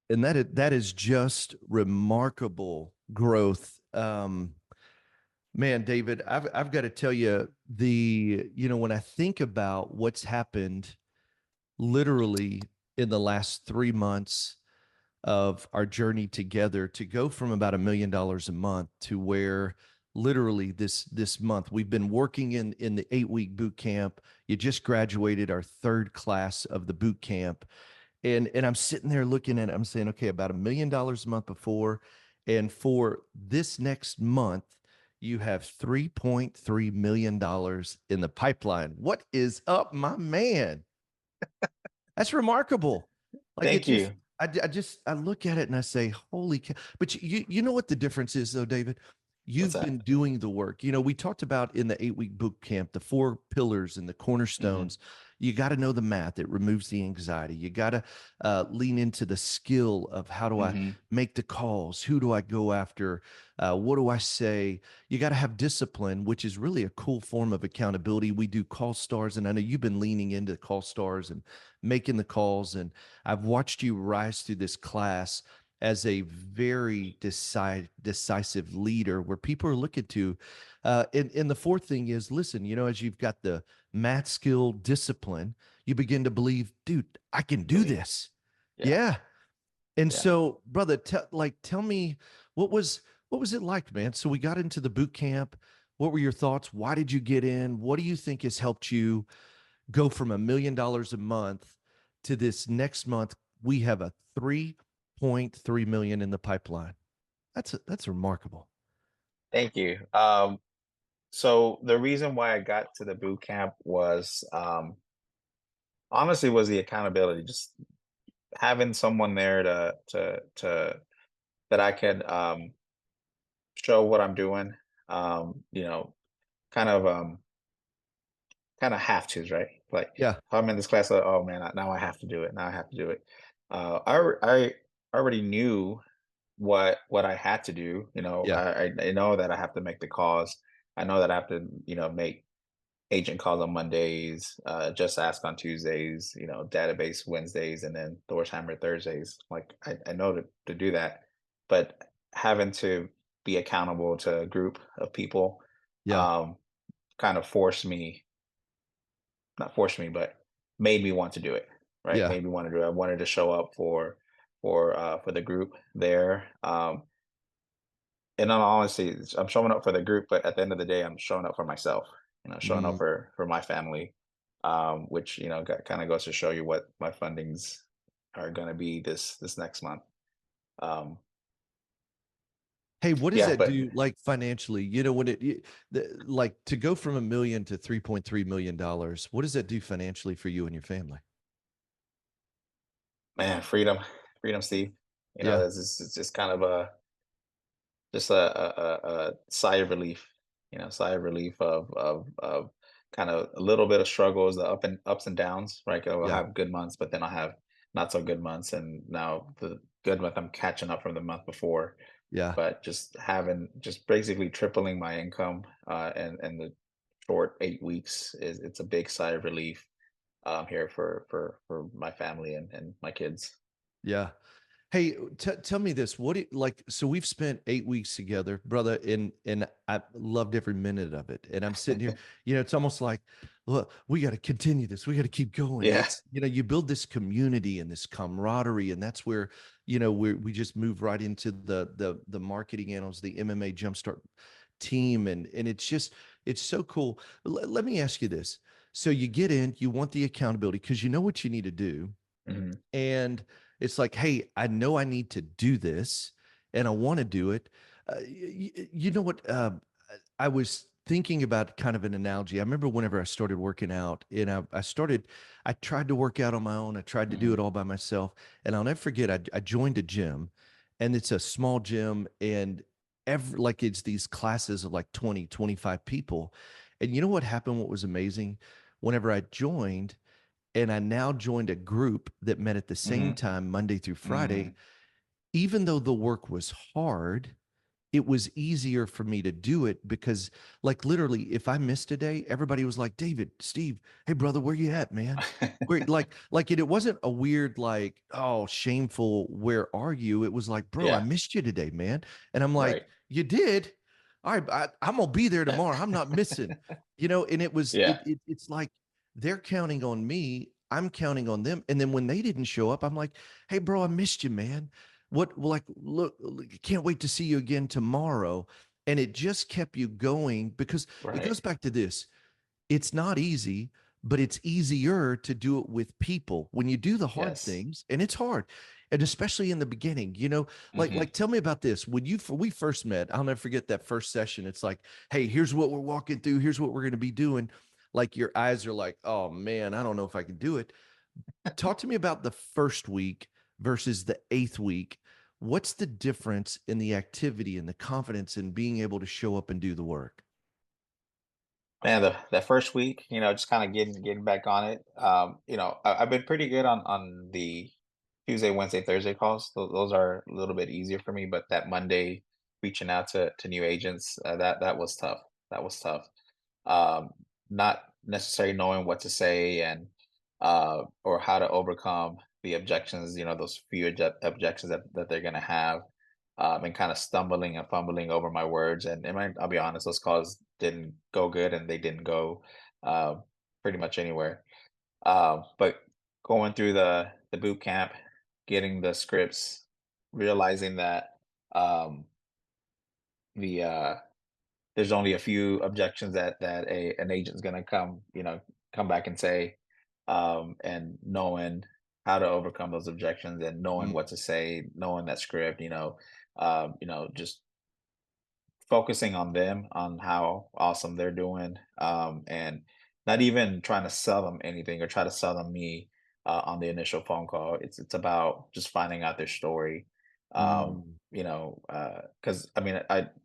And that is just remarkable growth. Man, David, I've got to tell you when I think about what's happened literally in the last 3 months of our journey together to go from about $1 million a month to where literally this month we've been working in the 8 week boot camp. You just graduated our third class of the boot camp. And I'm sitting there looking at it, I'm saying, okay, about $1 million a month before. And for this next month, you have $3.3 million in the pipeline. What is up, my man? That's remarkable. Like it Thank just, you. I look at it and I say, holy cow. But you know what the difference is though, David? What's You've that? been doing the work. We talked about in the 8 week boot camp, the four pillars and the Hmm. cornerstones. You got to know the math. It removes the anxiety. You got to lean into the skill of how do I Hmm. make the calls? Who do I go after? What do I say? You got to have discipline, which is really a cool form of accountability. We do call stars, and I know you've been leaning into call stars and making the calls. And I've watched you rise through this class as a very decisive leader where people are looking to. And the fourth thing is listen, as you've got the math skill discipline, you begin to believe, dude, I can do Believe. this. Yeah. Yeah. And Yeah. so, brother, tell me what was it like, man? So we got into the boot camp. What were your thoughts? Why did you get in? What do you think has helped you go from $1 million a month to this next month? We have a 3.3 million in the pipeline. That's remarkable. Thank you. So the reason why I got to the boot camp was honestly was the accountability, just having someone there to that I could show what I'm doing. You know, kind of kind of have tos, right? Like Yeah. if I'm in this class, like, oh man, now I have to do it. Now I have to do it. I already knew what I had to do. Yeah. I know that I have to make the calls. I know that I have to make agent calls on Mondays, just ask on Tuesdays, database Wednesdays, and then Thor's Hammer Thursdays. Like I know to do that, but having to be accountable to a group of people Yeah. um, kind of forced me, not forced me, but made me want to do it. Right, Yeah. made me want to do it. I wanted to show up for the group there. In all honesty, I'm showing up for the group, but at the end of the day, I'm showing up for myself. Showing up Mm, for my family, which kind of goes to show you what my fundings are going to be this next month. Um, Hey, what does yeah, that but do like financially? When like to go from a million to $3.3 million, what does that do financially for you and your family? man, freedom, freedom, Steve. Yeah. It's just kind of just a sigh of relief. Sigh of relief of kind of a little bit of struggles, the ups and downs. Right, I will Yeah. have good months, but then I'll have not so good months, and now the good month I'm catching up from the month before. Yeah. But just basically tripling my income and the short 8 weeks it's a big sigh of relief here for my family and my kids. Yeah. Hey, tell me this. Like? So we've spent 8 weeks together, brother, and I loved every minute of it. And I'm sitting here, it's almost like, look, we got to continue this. We got to keep going. Yeah. You build this community and this camaraderie, and that's where, we just move right into the marketing analysts, the MMA Jumpstart team, and it's so cool. Let me ask you this. So you get in, you want the accountability because you know what you need to do, Hmm. and it's like, hey, I know I need to do this and I want to do it. You know what? I was thinking about kind of an analogy. I remember whenever I started working out, and I tried to work out on my own. I tried to do Hmm. it all by myself. And I'll never forget, I joined a gym, and it's a small gym, and like it's these classes of like 20, 25 people. And you know what happened? What was amazing? Whenever I joined, and I now joined a group that met at the same Hmm. time Monday through Friday. Hmm. Even though the work was hard, it was easier for me to do it because, like, literally, if I missed a day, everybody was like, David, Steve, hey brother, where you at, man? Where, like it wasn't a weird, like, oh, shameful, where are you? It was like, bro, I Yeah, missed you today, man. And I'm like, right. you did? All right, I'm gonna be there tomorrow. I'm not missing, and it was Yeah, it's like they're counting on me, I'm counting on them. And then when they didn't show up, I'm like, hey bro, I missed you, man. What, like, look, can't wait to see you again tomorrow. And it just kept you going because it right. goes back to this. It's not easy, but it's easier to do it with people when you do the hard Yes. things, and it's hard. And especially in the beginning, Mhm. tell me about this. We first met, I'll never forget that first session. It's like, hey, here's what we're walking through, here's what we're going to be doing. Like your eyes are like, oh man, I don't know if I can do it. Talk to me about the first week versus the eighth week. What's the difference in the activity and the confidence in being able to show up and do the work? Man, the first week, just kind of getting back on it. I've been pretty good on the Tuesday, Wednesday, Thursday calls. Those are a little bit easier for me, but that Monday reaching out to new agents, that was tough. That was tough. Um, Not necessarily knowing what to say and or how to overcome the objections. Those few objections that they're gonna have, and kind of stumbling and fumbling over my words. I'll be honest, those calls didn't go good, and they didn't go uh, pretty much anywhere. But going through the boot camp, getting the scripts, realizing that um, the there's only a few objections that an agent's gonna come back and say, and knowing how to overcome those objections and knowing Mm, what to say, knowing that script, just focusing on them, on how awesome they're doing, and not even trying to sell them anything or try to sell them me on the initial phone call. It's about just finding out their story. mm, Because I mean,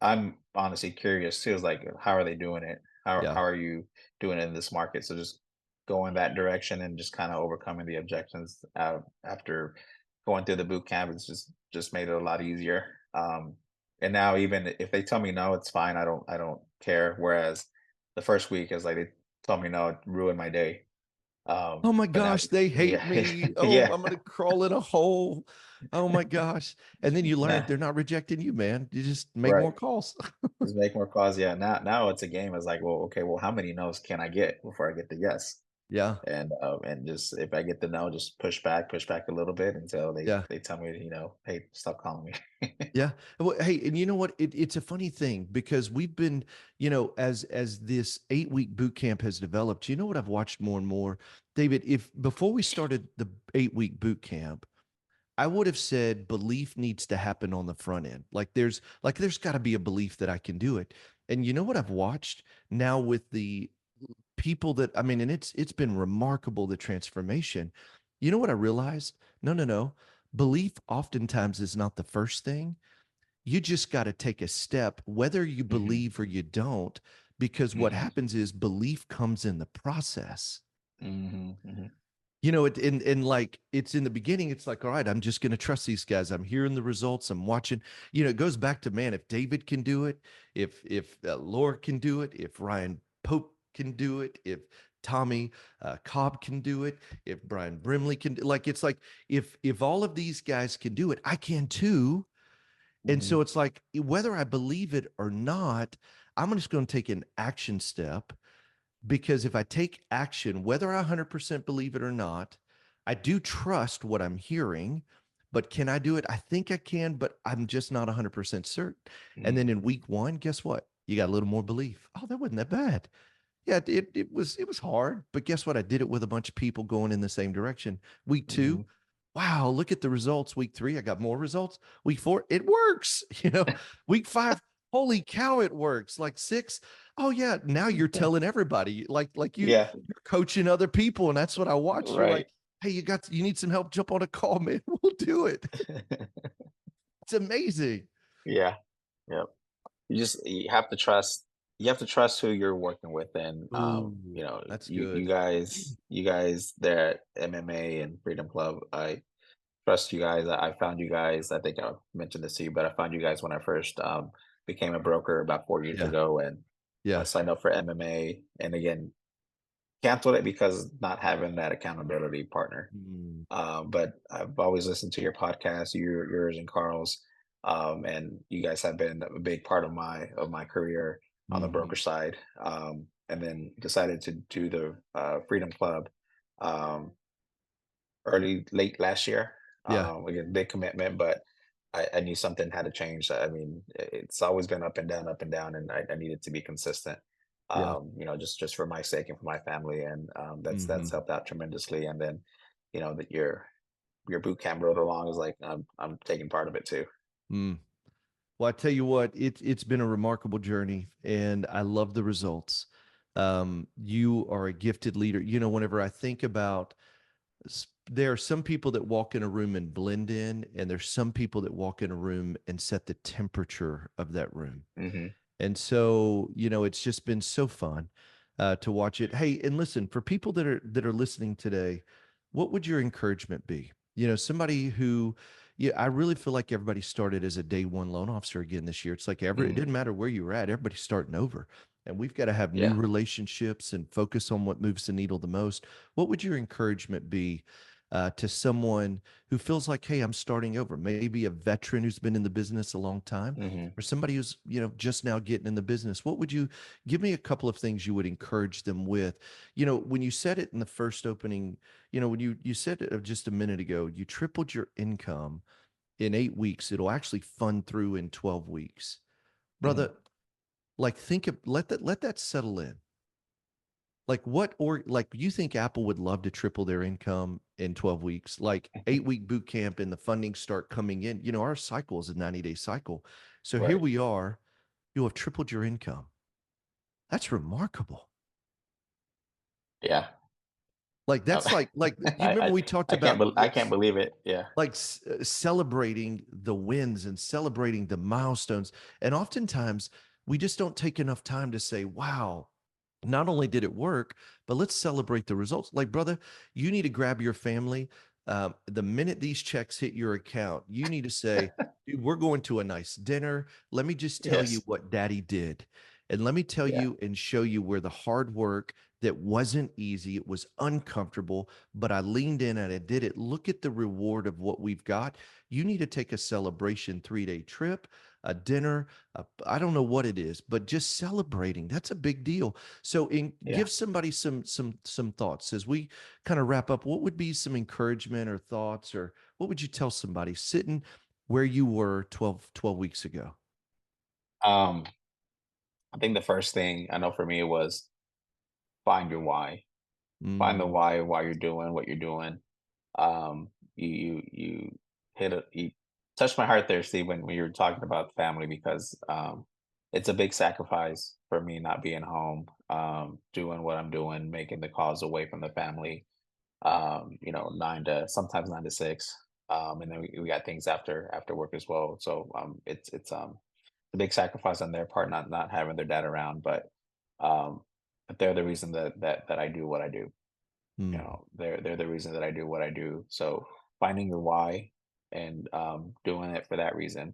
I'm honestly curious too. Is like, how are they doing it? yeah. How are you doing it in this market? So just go in that direction and just kind of overcoming the objections after going through the boot camp. It's just made it a lot easier. And now even if they tell me no, it's fine. I don't care. Whereas the first week is like they told me no, it ruined my day. Oh my But now, gosh, they hate yeah, me. Oh, yeah, I'm gonna crawl in a hole. Oh my gosh. And then you learn nah, they're not rejecting you, man. You just make right. more calls. Just make more calls. Yeah, now it's a game. It's like, well, okay, well, how many no's can I get before I get the yes? Yeah. And just if I get the no, just push back a little bit until they Yeah. they tell me, hey, stop calling me. Yeah. Well, hey, and you know what? It's a funny thing because we've been, as this 8 week boot camp has developed, you know what I've watched more and more, David, if before we started the 8 week boot camp, I would have said belief needs to happen on the front end. There's got to be a belief that I can do it. And you know what I've watched now with the people that, I mean, and it's been remarkable, the transformation. You know what I realized? No, no, no. Belief oftentimes is not the first thing. You just got to take a step, whether you Hmm. believe or you don't, because what Hmm. happens is belief comes in the process. Hmm. Hmm. Like it's in the beginning, it's like, all right, I'm just going to trust these guys. I'm hearing the results. I'm watching. It goes back to, man, if David can do it, if Laura can do it, if Ryan Pope can do it, if Tommy Cobb can do it, if Brian Brimley can, like, it's like if all of these guys can do it, I can too. And Hmm. so it's like, whether I believe it or not, I'm just going to take an action step, because if I take action, whether I 100% believe it or not, I do trust what I'm hearing. But can I do it? I think I can, but I'm just not 100% certain. And then Hmm. in week one, guess what? You got a little more belief. Oh, that wasn't that bad. Yeah, it was hard, but guess what? I did it with a bunch of people going in the same direction. Week two, Hmm. wow, look at the results. Week three, I got more results. Week four, it works. Week five, holy cow, it works. Like six, oh yeah, now you're telling everybody, like Yeah, you're coaching other people, and that's what I watch. You're right. like, hey, you need some help? Jump on a call, man. We'll do it. It's amazing. Yeah, yeah. You have to trust who you're working with, and Ooh, that's you you good. guys you guys there at MMA and Freedom Club. I trust you guys. I found you guys. I think I mentioned this to you, but I found you guys when I first became a broker about 4 years Yeah. ago, and I Yeah. signed up for MMA, and again, canceled it because not having that accountability partner. Mm, But I've always listened to your podcast, yours and Carl's, and you guys have been a big part of my career on the broker mhm. side. And then decided to do the Freedom Club um, late last year. Yeah. Again, big commitment, but I knew something had to change. I mean, it's always been up and down, and I needed to be consistent. Yeah. Just for my sake and for my family, and that's Mhm. helped out tremendously. And then, that your boot camp rode along is like I'm taking part of it too. Mm. Well, I tell you what, it's been a remarkable journey, and I love the results. You are a gifted leader. Whenever I think about there are some people that walk in a room and blend in, and there's some people that walk in a room and set the temperature of that room. Hmm. And so, it's just been so fun to watch it. Hey, and listen, for people that are listening today, what would your encouragement be? Somebody who, yeah, I really feel like everybody started as a day one loan officer again this year. It's like it Hmm. didn't matter where you were at, everybody's starting over. And we've got to have new Yeah. relationships and focus on what moves the needle the most. What would your encouragement be to someone who feels like, hey, I'm starting over? Maybe a veteran who's been in the business a long time, Hmm. or somebody who's just now getting in the business. What would you give me a couple of things you would encourage them with? When you said it in the first opening, when you said it just a minute ago, you tripled your income in 8 weeks. It'll actually fund through in 12 weeks, Hmm. brother. Like, think of, let that settle in. Like, what, or like, you think Apple would love to triple their income in 12 weeks? Like, 8 week boot camp and the funding start coming in. Our cycle is a 90-day cycle. So here Right. we are. You'll have tripled your income. That's remarkable. Yeah. Like, Um, that's like you remember we talked about I can't believe it. Yeah. like celebrating the wins and celebrating the milestones. And oftentimes we just don't take enough time to say, wow, not only did it work, but let's celebrate the results. Like, brother, you need to grab your family. The minute these checks hit your account, you need to say, dude, we're going to a nice dinner. Let me just tell you Yes. what daddy did. And let me tell Yeah. you and show you where the hard work that wasn't easy, it was uncomfortable, but I leaned in and I did it. Look at the reward of what we've got. You need to take a celebration 3-day trip, a dinner. I don't know what it is, but just celebrating. That's a big deal. So, Yeah. give somebody some thoughts as we kind of wrap up. What would be some encouragement or thoughts, or what would you tell somebody sitting where you were 12 weeks ago? Um, I think the first thing I know for me was find your why. Find the Mm, why you're doing what you're doing. You you touched my heart there, Steve, when you were talking about family, because it's a big sacrifice for me not being home, doing what I'm doing, making the calls away from the family. 9 to 6, and then we got things after work as well. So it's a big sacrifice on their part, not having their dad around, um, but they're the reason that I do what I do. mm, They're the reason that I do what I do. So finding your why and doing it for that reason.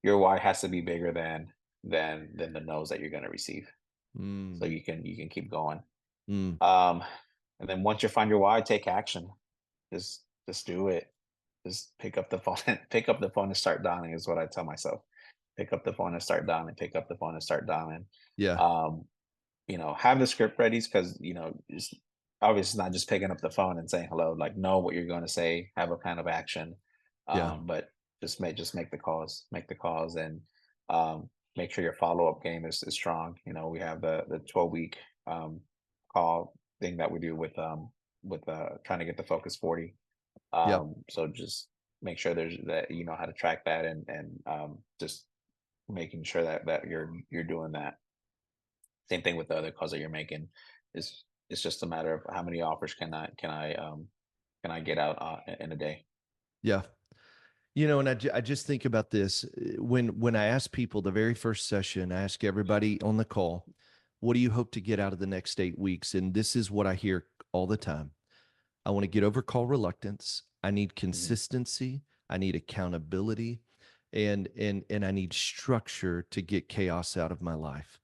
Your why has to be bigger than the no's that you're going to receive, so mm, you can keep going. mm. Um, and then once you find your why, take action. Just do it. Just pick up the phone and pick up the phone and start dialing is what I tell myself. Pick up the phone and start dialing. Pick up the phone and start dialing. Yeah, Um, have the script ready, because it's obviously not just picking up the phone and saying hello. Like, know what you're going to say, have a plan of action, yeah, but just make the calls, and um, make sure your follow up game is strong. We have the 12-week um, call thing that we do with trying to get the focus 40. yep, So just make sure there's that you know how to track that, and just making sure that you're doing that. Same thing with the other calls that you're making. It's just a matter of how many offers can I get out in a day. yeah. And I just think about this when I ask people the very first session, I ask everybody on the call, what do you hope to get out of the next 8 weeks? And this is what I hear all the time. I want to get over call reluctance. I need Hmm. consistency. I need accountability. and I need structure to get chaos out of my life.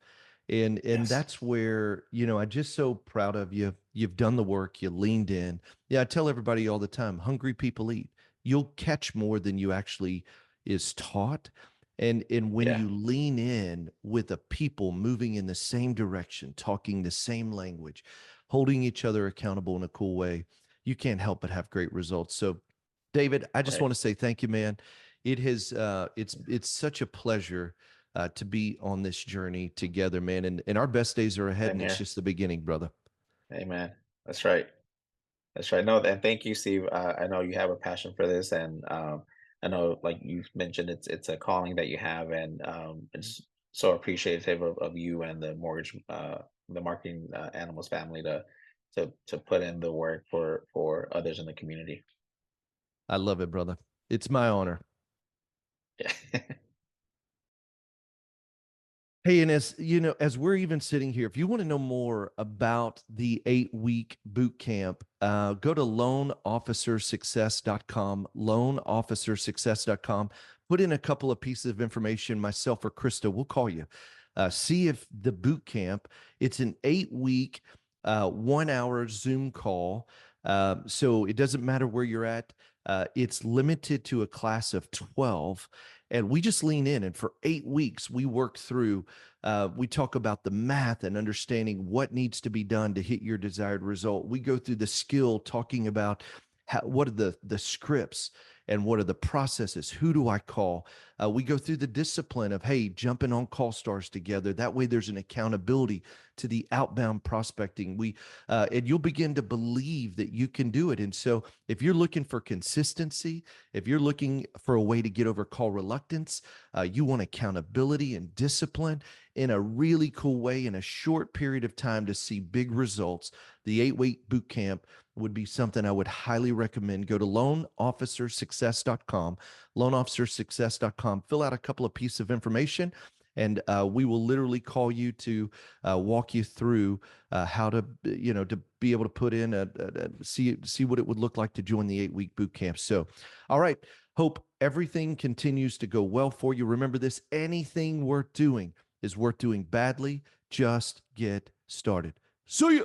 And Yes. that's where, I'm just so proud of you. You've done the work, you leaned in. Yeah, I tell everybody all the time, hungry people eat. You'll catch more than you actually is taught. And when Yeah. you lean in with a people moving in the same direction, talking the same language, holding each other accountable in a cool way, you can't help but have great results. So David, I just Right. want to say thank you, man. It's such a pleasure to be on this journey together, man. And our best days are ahead, Same and it's here. just the beginning, brother. Amen. That's right. That's right. No, and thank you, Steve. I know you have a passion for this, and I know, like you mentioned, it's a calling that you have, and it's so appreciative of you and the marketing animals family to put in the work for others in the community. I love it, brother. It's my honor. Yeah. Hey, and as we're even sitting here, if you want to know more about the 8-week boot camp, go to loanofficersuccess.com, loanofficersuccess.com. Put in a couple of pieces of information. Myself or Krista will call you. See if the boot camp, it's an 8-week, 1 hour Zoom call. So it doesn't matter where you're at. It's limited to a class of 12. And we just lean in. And for 8 weeks, we work through, we talk about the math and understanding what needs to be done to hit your desired result. We go through the skill, talking about what are the scripts and what are the processes. Who do I call? We go through the discipline of, hey, jumping on call stars together. That way there's an accountability to the outbound prospecting. And you'll begin to believe that you can do it. And so if you're looking for consistency, if you're looking for a way to get over call reluctance, you want accountability and discipline in a really cool way in a short period of time to see big results, the 8-week boot camp would be something I would highly recommend. Go to loanofficersuccess.com, loanofficersuccess.com, fill out a couple of pieces of information, and we will literally call you to walk you through how to, to be able to put in see what it would look like to join the 8-week boot camp. So, all right, hope everything continues to go well for you. Remember this: anything worth doing is worth doing badly. Just get started. See ya.